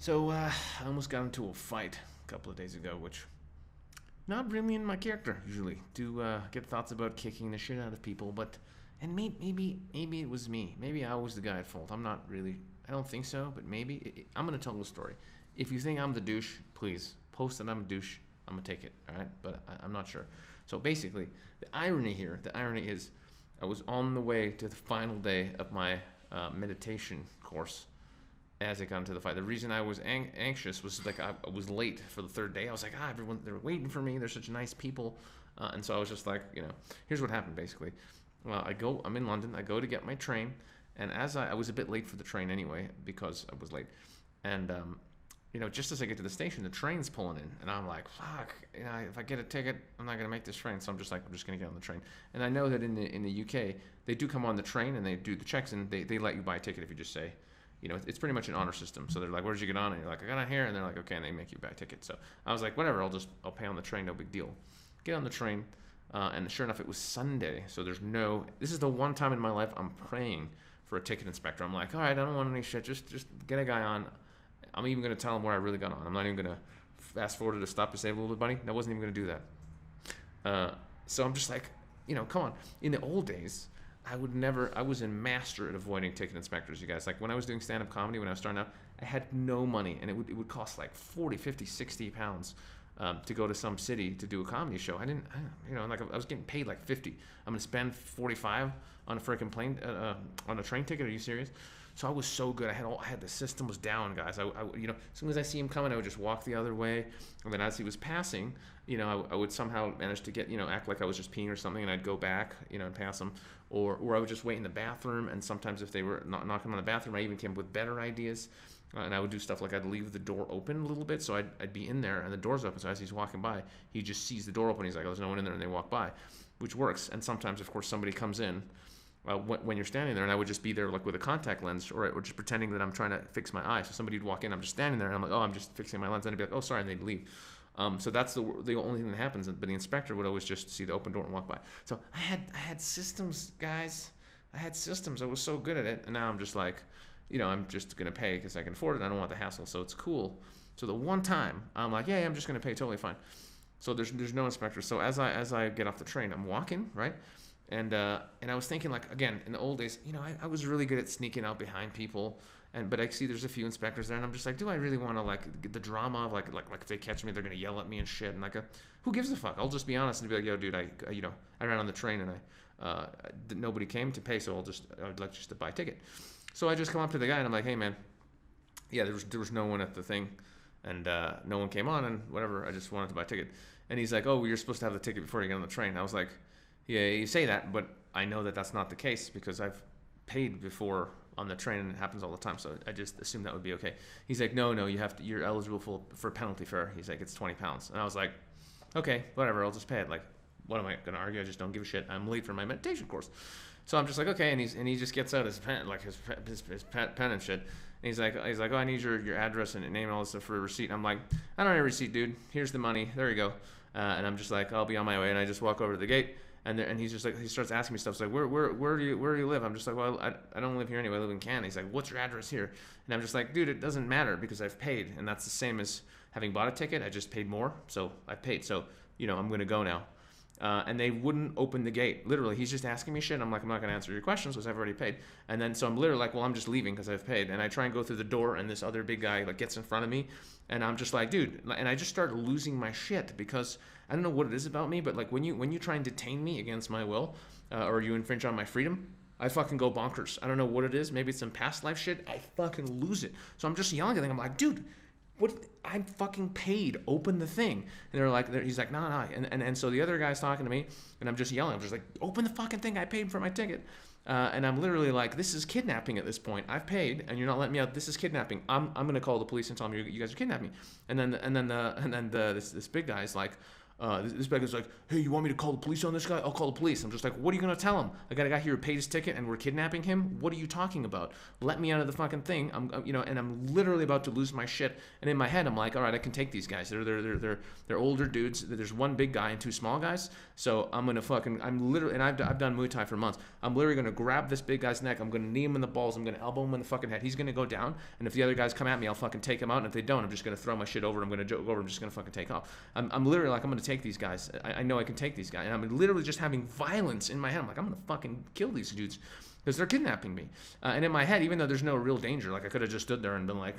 So I almost got into a fight a couple of days ago, which not really in my character usually to get thoughts about kicking the shit out of people, but and maybe it was me. Maybe I was the guy at fault. I'm not really. I don't think so, but maybe I'm gonna tell the story. If you think I'm the douche, please post that I'm a douche. I'm gonna take it. All right, but I'm not sure. So basically, the irony is, I was on the way to the final day of my meditation course as I got into the fight. The reason I was anxious was like I was late for the third day. I was like, everyone, they're waiting for me. They're such nice people. And so I was just like, here's what happened basically. Well, I'm in London. I go to get my train. And as I was a bit late for the train anyway, because I was late. And, just as I get to the station, the train's pulling in. And I'm like, fuck, if I get a ticket, I'm not going to make this train. So I'm just like, I'm just going to get on the train. And I know that in the UK, they do come on the train and they do the checks and they let you buy a ticket if you just say, it's pretty much an honor system. So they're like, where did you get on? And you're like, I got on here. And they're like, okay. And they make you buy a ticket. So I was like, whatever, I'll pay on the train. No big deal. Get on the train. And sure enough, it was Sunday. So this is the one time in my life I'm praying for a ticket inspector. I'm like, all right, I don't want any shit. Just get a guy on. I'm even going to tell him where I really got on. I'm not even going to fast forward to stop to save a little bit of money. I wasn't even going to do that. So I'm just like, come on. In the old days, I was a master at avoiding ticket inspectors, you guys. Like when I was doing stand-up comedy, when I was starting out, I had no money, and it would cost like 40, 50, 60 pounds to go to some city to do a comedy show. I was getting paid like 50. I'm going to spend 45 on a freaking plane, on a train ticket. Are you serious? So I was so good. The system was down, guys. As soon as I see him coming, I would just walk the other way. And then as he was passing, I would somehow manage to get, act like I was just peeing or something, and I'd go back, and pass him. Or I would just wait in the bathroom, and sometimes if they were not knocking on the bathroom, I even came up with better ideas. And I would do stuff like I'd leave the door open a little bit, so I'd be in there, and the door's open, so as he's walking by, he just sees the door open, he's like, oh, there's no one in there, and they walk by, which works. And sometimes, of course, somebody comes in when you're standing there, and I would just be there like with a contact lens, or just pretending that I'm trying to fix my eye. So somebody would walk in, I'm just standing there, and I'm like, oh, I'm just fixing my lens, and I'd be like, oh, sorry, and they'd leave. So that's the only thing that happens, but the inspector would always just see the open door and walk by. So I had systems, guys. I had systems. I was so good at it, and now I'm just like, I'm just gonna pay because I can afford it. I don't want the hassle, so it's cool. So the one time I'm like, yeah, I'm just gonna pay, totally fine. So there's no inspector. So as I get off the train, I'm walking, right, and I was thinking, like, again, in the old days, I was really good at sneaking out behind people. But I see there's a few inspectors there, and I'm just like, do I really want to get the drama of like if they catch me, they're gonna yell at me and shit, and who gives a fuck? I'll just be honest and be like, yo, dude, I ran on the train and nobody came to pay, so I'd like just to buy a ticket. So I just come up to the guy and I'm like, hey man, yeah, there was no one at the thing, and no one came on, and whatever, I just wanted to buy a ticket. And he's like, oh, well, you're supposed to have the ticket before you get on the train. I was like, yeah, you say that, but I know that that's not the case because I've paid before on the train, and it happens all the time, so I just assumed that would be okay. He's like, no, you're eligible for penalty fare. He's like, it's 20 pounds. And I was like, okay, whatever, I'll just pay it. Like, what am I gonna argue? I just don't give a shit. I'm late for my meditation course. So I'm just like, okay, and he just gets out his pen, like his pen and shit. And he's like, oh, I need your address and name and all this stuff for a receipt. And I'm like, I don't need a receipt, dude. Here's the money. There you go. And I'm just like, I'll be on my way. And I just walk over to the gate. And he's just like, he starts asking me stuff. It's like, where do you live? I'm just like, well, I don't live here anyway. I live in Canada. He's like, what's your address here? And I'm just like, dude, it doesn't matter because I've paid, and that's the same as having bought a ticket. I just paid more, so I paid. So I'm gonna go now. And they wouldn't open the gate. Literally, he's just asking me shit. I'm like, I'm not gonna answer your questions because I've already paid. And then so I'm literally like, well, I'm just leaving because I've paid. And I try and go through the door, and this other big guy like gets in front of me, and I'm just like, dude. And I just start losing my shit because I don't know what it is about me, but like when you try and detain me against my will, or you infringe on my freedom, I fucking go bonkers. I don't know what it is. Maybe it's some past life shit. I fucking lose it. So I'm just yelling at them. I'm like, dude, what? I'm fucking paid. Open the thing. And he's like, no. And so the other guy's talking to me, and I'm just yelling. I'm just like, open the fucking thing. I paid for my ticket. And I'm literally like, this is kidnapping at this point. I've paid, and you're not letting me out. This is kidnapping. I'm gonna call the police and tell them you guys are kidnapping me. And then this big guy's like, This bad guy's like, hey, you want me to call the police on this guy? I'll call the police. I'm just like, what are you going to tell him? I got a guy here who paid his ticket and we're kidnapping him? What are you talking about? Let me out of the fucking thing. And I'm literally about to lose my shit. And in my head, I'm like, all right, I can take these guys. They're older dudes. There's one big guy and two small guys. So I'm literally, and I've done Muay Thai for months. I'm literally going to grab this big guy's neck. I'm going to knee him in the balls. I'm going to elbow him in the fucking head. He's going to go down. And if the other guys come at me, I'll fucking take him out. And if they don't, I'm just going to throw my shit over. I'm going to joke over. I'm just going to fucking take off. I'm literally like, I'm going to take these guys. I know I can take these guys. And I'm literally just having violence in my head. I'm like, I'm going to fucking kill these dudes because they're kidnapping me. And in my head, even though there's no real danger, like I could have just stood there and been like,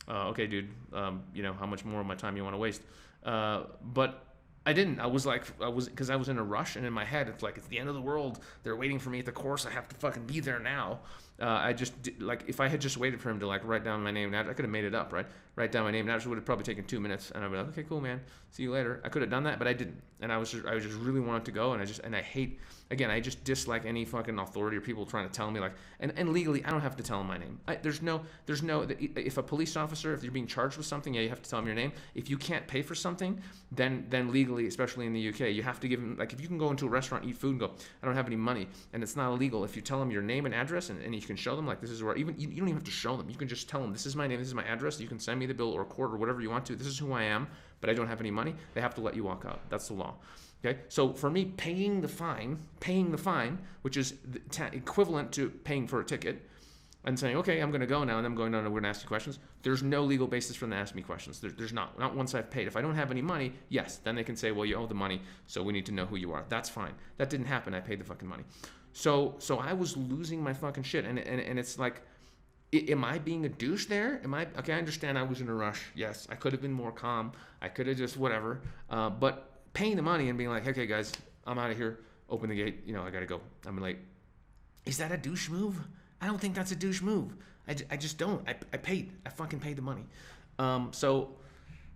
okay, dude, how much more of my time you want to waste? But I didn't. Because I was in a rush, and in my head, it's like, it's the end of the world. They're waiting for me at the course. I have to fucking be there now. If I had just waited for him to like write down my name and address, I could have made it up, right? Write down my name and address would have probably taken 2 minutes, and I'd be like, okay, cool, man, see you later. I could have done that, but I didn't, and I just really wanted to go, and I hate, again, I just dislike any fucking authority or people trying to tell me like, and legally, I don't have to tell them my name. There's no, if a police officer, if you're being charged with something, yeah, you have to tell them your name. If you can't pay for something, then legally, especially in the UK, you have to give them, like if you can go into a restaurant, eat food, and go, I don't have any money, and it's not illegal. If you tell them your name and address, and you can show them like, this is where, even you don't even have to show them. You can just tell them, this is my name, this is my address. You can send me the bill or court or whatever you want to. This is who I am, but I don't have any money. They have to let you walk out. That's the law. Okay, so for me, paying the fine, which is equivalent to paying for a ticket, and saying, okay, I'm going to go now, and I'm going, no, we're going to ask you questions. There's no legal basis for them to ask me questions. There's not once I've paid. If I don't have any money, yes, then they can say, well, you owe the money, so we need to know who you are. That's fine. That didn't happen. I paid the fucking money. So I was losing my fucking shit, and it's like, am I being a douche there? Okay, I understand I was in a rush. Yes, I could have been more calm. I could have just whatever. But paying the money and being like, okay, guys, I'm out of here. Open the gate. I got to go. I'm late. Is that a douche move? I don't think that's a douche move. I just don't. I paid. I fucking paid the money. So,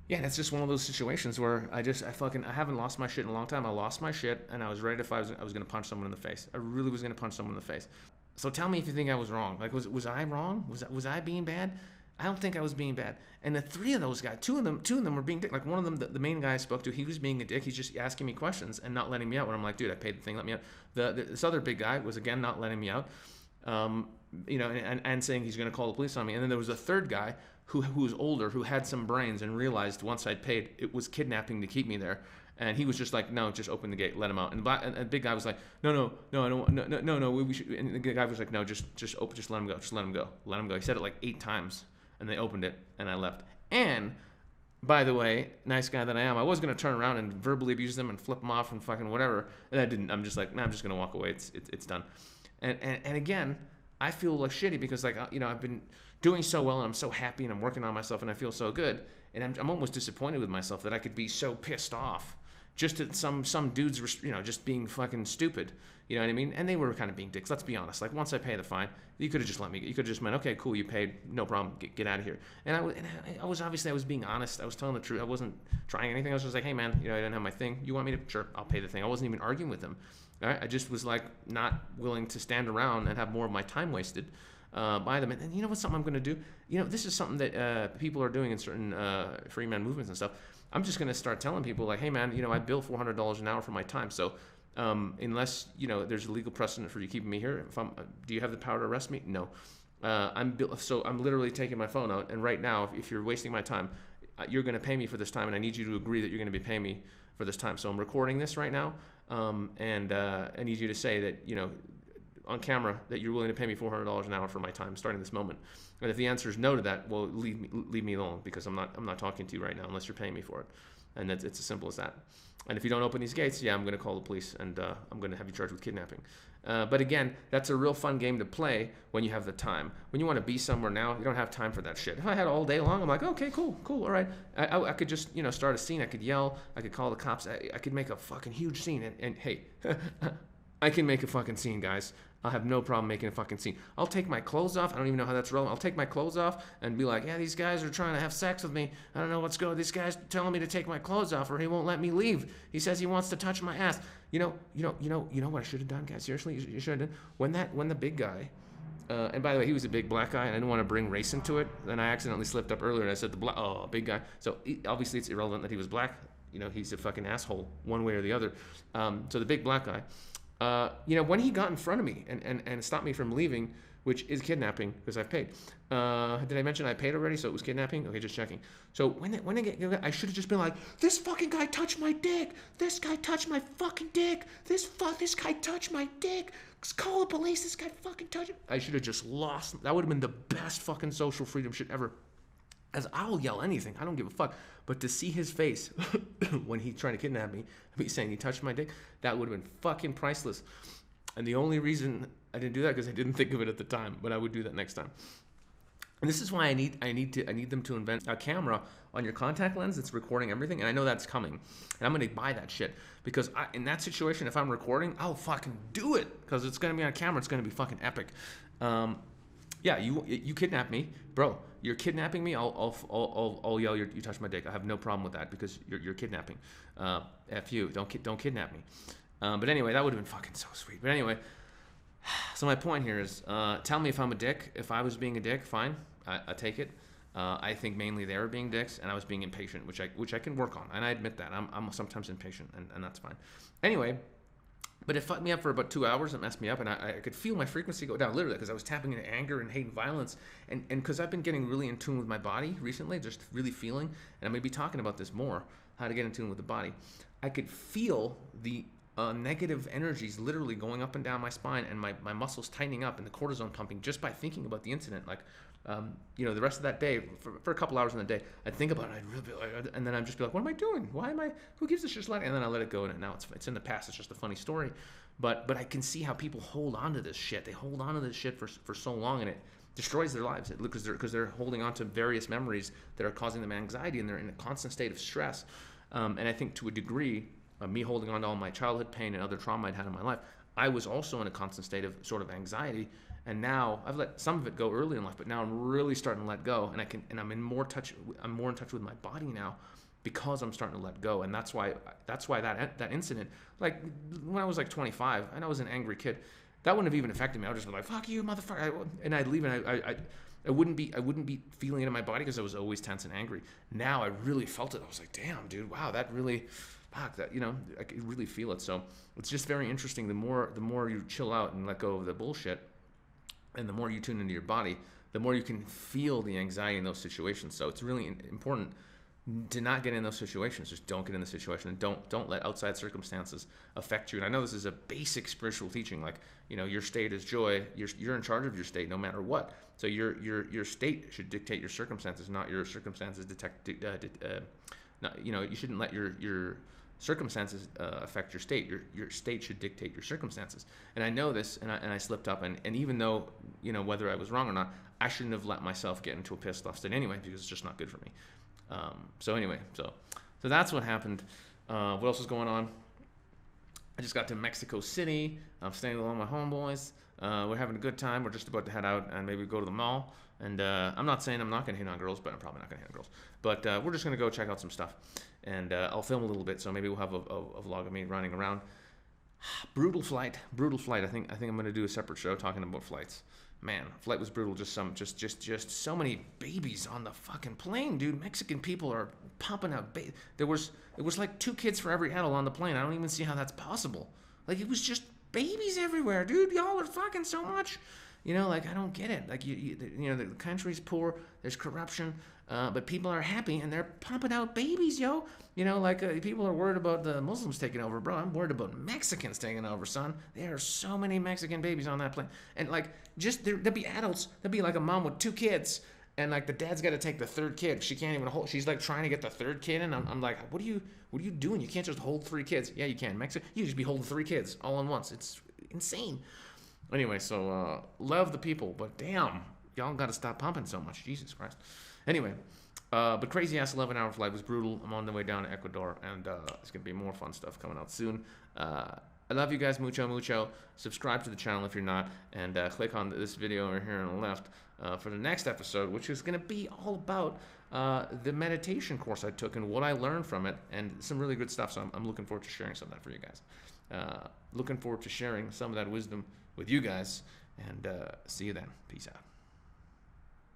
yeah, that's just one of those situations where I haven't lost my shit in a long time. I lost my shit, and I was ready I was going to punch someone in the face. I really was going to punch someone in the face. So tell me if you think I was wrong. Like, was I wrong? Was I being bad? I don't think I was being bad. And the three of those guys, two of them were being dick. Like one of them, the main guy I spoke to, he was being a dick. He's just asking me questions and not letting me out. When I'm like, dude, I paid the thing, let me out. This other big guy was again not letting me out. And saying he's going to call the police on me. And then there was a third guy who was older, who had some brains and realized once I'd paid, it was kidnapping to keep me there. And he was just like, no, just open the gate, let him out. And the big guy was like, no, I don't want, no, we should. And the guy was like, no, just let him go, let him go. He said it like 8 times, and they opened it, and I left. And by the way, nice guy that I am, I was gonna turn around and verbally abuse them and flip them off and fucking whatever, and I didn't. I'm just like, nah, I'm just gonna walk away. It's done. And again, I feel like shitty because like I've been doing so well and I'm so happy and I'm working on myself and I feel so good, and I'm almost disappointed with myself that I could be so pissed off just at some dudes just being fucking stupid, you know what I mean? And they were kind of being dicks. Let's be honest. Like once I pay the fine, you could have just let me. You could have just meant, okay, cool, you paid, no problem, get out of here. And I was obviously I was being honest. I was telling the truth. I wasn't trying anything. I was just like, hey man, I didn't have my thing. You want me to? Sure, I'll pay the thing. I wasn't even arguing with them. All right? I just was like not willing to stand around and have more of my time wasted by them. And you know what's something I'm going to do? This is something that people are doing in certain free man movements and stuff. I'm just going to start telling people like, hey man, I bill $400 an hour for my time. So unless, there's a legal precedent for you keeping me here, do you have the power to arrest me? No. I'm literally taking my phone out. And right now, if you're wasting my time, you're going to pay me for this time. And I need you to agree that you're going to be paying me for this time. So I'm recording this right now. And I need you to say that, on camera that you're willing to pay me $400 an hour for my time starting this moment. And if the answer is no to that, well, leave me alone because I'm not talking to you right now unless you're paying me for it. And it's as simple as that. And if you don't open these gates, yeah, I'm going to call the police and I'm going to have you charged with kidnapping. But again, that's a real fun game to play when you have the time. When you want to be somewhere now, you don't have time for that shit. If I had all day long, I'm like, okay, cool, all right. I could just, start a scene. I could yell. I could call the cops. I could make a fucking huge scene. And hey, I can make a fucking scene, guys. I'll have no problem making a fucking scene. I'll take my clothes off. I don't even know how that's relevant. I'll take my clothes off and be like, yeah, these guys are trying to have sex with me. I don't know what's going on. This guy's telling me to take my clothes off or he won't let me leave. He says he wants to touch my ass. You know what I should have done, guys? Seriously, you should have done. When the big guy, and by the way, he was a big black guy, and I didn't want to bring race into it. Then I accidentally slipped up earlier and I said big guy. So obviously it's irrelevant that he was black. he's a fucking asshole one way or the other. So the big black guy, when he got in front of me and stopped me from leaving, which is kidnapping because I've paid. Did I mention I paid already? So it was kidnapping? Okay, just checking. So I should have just been like, this fucking guy touched my dick. This guy touched my fucking dick. This guy touched my dick. Call the police. This guy fucking touched it. I should have just lost. That would have been the best fucking social freedom shit ever. As I'll yell anything. I don't give a fuck. But to see his face when he's trying to kidnap me, me saying he touched my dick, that would have been fucking priceless. And the only reason I didn't do that because I didn't think of it at the time, but I would do that next time. And this is why I need them to invent a camera on your contact lens that's recording everything. And I know that's coming, and I'm gonna buy that shit because in that situation, if I'm recording, I'll fucking do it because it's gonna be on camera. It's gonna be fucking epic. Yeah, you kidnap me, bro. You're kidnapping me. I'll yell. You touched my dick. I have no problem with that because you're kidnapping. F you. Don't kidnap me. But anyway, that would have been fucking so sweet. But anyway, so my point here is, tell me if I'm a dick. If I was being a dick, fine, I take it. I think mainly they were being dicks, and I was being impatient, which I can work on, and I admit that I'm sometimes impatient, and that's fine. Anyway, but it fucked me up for about 2 hours. It messed me up, and I could feel my frequency go down literally because I was tapping into anger and hate and violence, and because I've been getting really in tune with my body recently, just really feeling, and I'm gonna be talking about this more, how to get in tune with the body. I could feel the negative energies literally going up and down my spine and my muscles tightening up and the cortisone pumping just by thinking about the incident. Like, the rest of that day, for a couple hours in the day, I'd think about it, I'd really be like, and then I'd just be like, what am I doing? Who gives a shit? And then I let it go, and now it's in the past. It's just a funny story. But I can see how people hold on to this shit. They hold on to this shit for so long, and it destroys their lives because they're holding on to various memories that are causing them anxiety, and they're in a constant state of stress. And I think to a degree, me holding on to all my childhood pain and other trauma I'd had in my life, I was also in a constant state of sort of anxiety. And now I've let some of it go early in life, but now I'm really starting to let go, and I'm more in touch with my body now because I'm starting to let go. And that's why that incident, like when I was like 25 and I was an angry kid, that wouldn't have even affected me. I would just be like, fuck you, motherfucker. And I'd leave, and I wouldn't be feeling it in my body because I was always tense and angry. Now I really felt it. I was like, damn, dude, wow, that really, fuck, that, I could really feel it. So it's just very interesting. The more you chill out and let go of the bullshit, and the more you tune into your body, the more you can feel the anxiety in those situations. So it's really important to not get in those situations. Just don't get in the situation, and don't let outside circumstances affect you. And I know this is a basic spiritual teaching, like, your state is joy. You're in charge of your state no matter what. So your state should dictate your circumstances, not your circumstances you shouldn't let your circumstances affect your state. Your state should dictate your circumstances. And I know this, and I slipped up, and even though, whether I was wrong or not, I shouldn't have let myself get into a pissed off state anyway, because it's just not good for me. So anyway, so that's what happened. What else is going on? I just got to Mexico City. I'm staying with all my homeboys. We're having a good time. We're just about to head out and maybe go to the mall. And I'm not saying I'm not going to hit on girls, but I'm probably not going to hit on girls. But we're just going to go check out some stuff. And I'll film a little bit, so maybe we'll have a vlog of me running around. Brutal flight. I think I'm going to do a separate show talking about flights. Man, flight was brutal. Just so many babies on the fucking plane, dude. Mexican people are popping out. It was like 2 kids for every adult on the plane. I don't even see how that's possible. Like, it was just babies everywhere, dude. Y'all are fucking so much. Like, I don't get it. Like, the country's poor. There's corruption. But people are happy, and they're pumping out babies, yo. People are worried about the Muslims taking over, bro. I'm worried about Mexicans taking over, son. There are so many Mexican babies on that plane. And, there'll be adults. There'll be, a mom with 2 kids, and, the dad's got to take the 3rd kid. She can't even hold. She's, trying to get the 3rd kid, and I'm like, what are you doing? You can't just hold 3 kids. Yeah, you can. You just be holding 3 kids all at once. It's insane. Anyway, so, love the people, but damn, y'all got to stop pumping so much. Jesus Christ. Anyway, but crazy ass 11-hour flight was brutal. I'm on the way down to Ecuador, and it's gonna be more fun stuff coming out soon. I love you guys, mucho. Subscribe to the channel if you're not, and click on this video over here on the left for the next episode, which is gonna be all about the meditation course I took and what I learned from it, and some really good stuff. So I'm looking forward to sharing some of that for you guys. Looking forward to sharing some of that wisdom with you guys, and see you then. Peace out.